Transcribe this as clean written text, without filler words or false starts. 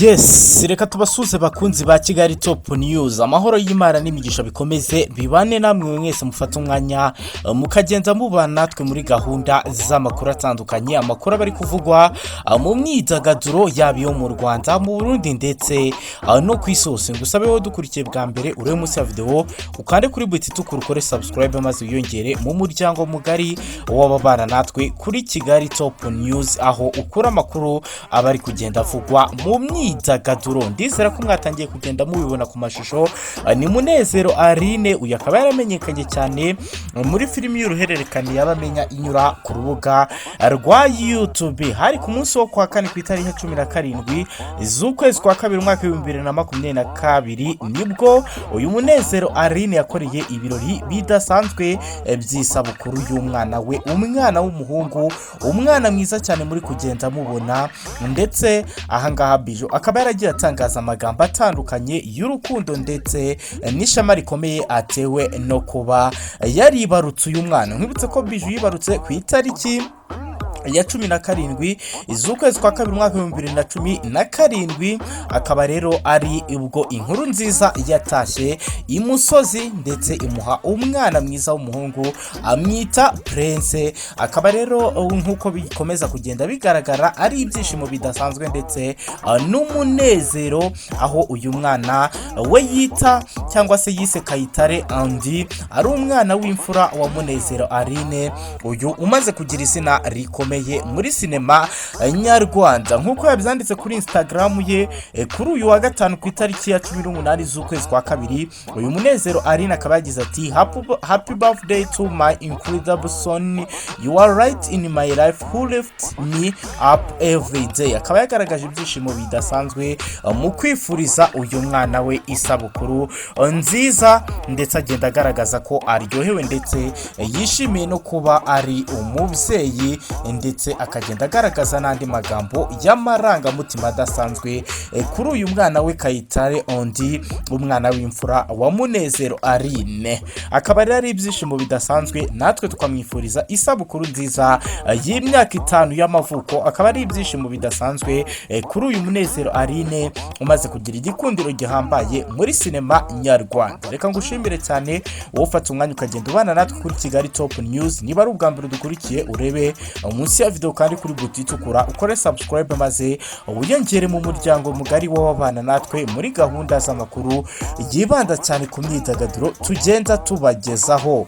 Yes, reka tubasuze bakunzi ba Kigali Top News. Amahoro y'Imana n'imigisha bikomeze bibane namwe mwese mufata umwanya mukagenza mubana natwe muri gahunda z'amakuru atandukanye, amakuru bari kuvugwa mu myidagaduro yabiyo mu Rwanda, mu Burundi ndetse no kwisose. Ngusabeho dukurikiye bwa mbere urebe munsi ya video ukande kuri buti tukure subscribe maze uyongere mu muryango mugari w'ababana natwe kuri Kigali Top News, aho ukura amakuru abari kugenda avugwa mu myidagaduro. Ndizera ko mwatangiye kugenda mubibona ku mashusho. Ni Munezero Aline, uyu akaba yaramenyekanye cyane muri filimi y'uruhererekane yabamenya inyura ku rubuga rwa YouTube. Hari ku munsi wo kwa kane ku itariki 17 z'ukwezi kwa kabiri umwaka wa 2022 nibwo uyu Munezero Aline yakoreye ibirori bidasanzwe by'isabukuru y'umwana we, umwana w'umuhungu, umwana mwiza cyane muri kugenda mubona, ndetse ahangaha BIJOUX akaba yaragiye atangaza amagambo atandukanye y'urukundo ndetse n'ishema rikomeye atewe no kuba yaribarutse uyu mwana. Nkibutse ko BIJOUX yibarutse ku itariki ya 17 z'ukwezi kwa kabiri umwaka wa 2017, akaba rero ari ubwo inkuru nziza yatashye imusozi ndetse imuha umwana mwiza w'umuhungu amwita Prince. Akaba rero nkuko bikomeza kugenda bigaragara ari ibyishimo bidasanzwe ndetse n'umunezero, aho uyu mwana we yita cyangwa se yise Kayitare Andi, ari umwana w'imfura wa Munezero Aline, uyu umaze kugira izina rikomeye muri sinema nyarwanda. Nkuko yabyanditse kuri Instagram ye kuri uyu wa gatanu ku itariki ya 18 z'ukwezi kwa kabiri, uyu Munezero Aline akaba yagize ati happy birthday to my incredible son, you are right in my life who lifts me up every day. Akaba yagaragaje ibyishimo bidasanzwe mu kwifuriza uyu mwana we isabukuru nziza, ndetse agenda agaragaza ko aryohewe ndetse yishimiye no kuba ari umubyeyi, ndetse akagenda agaragaza n'andi magambo y'amarangamutima adasanzwe kuri uyu mwana we Kayitare Andi, umwana w'imfura wa Munezero Aline. Akaba ari ibyishimo bidasanzwe, natwe tukamwifuriza isabukuru nziza y'imyaka 5 y'amavuko. Akaba ari ibyishimo bidasanzwe kuri uyu Munezero Aline umaze kugira igikundiro gihambaye muri sinema nyarwanda. Reka ngushimire cyane wowe ufata umwanya ukagenda ubana natwe kuri Kigali Top News. Niba ari ubwa mbere dukurikiye, urebe munsi ya video kandi kuri buti tukura ukore subscribe maze uyongere mu muryango mugari w'ababana natwe muri gahunda z'amakuru yibanda cyane ku myidagaduro tugenda tubagezaho.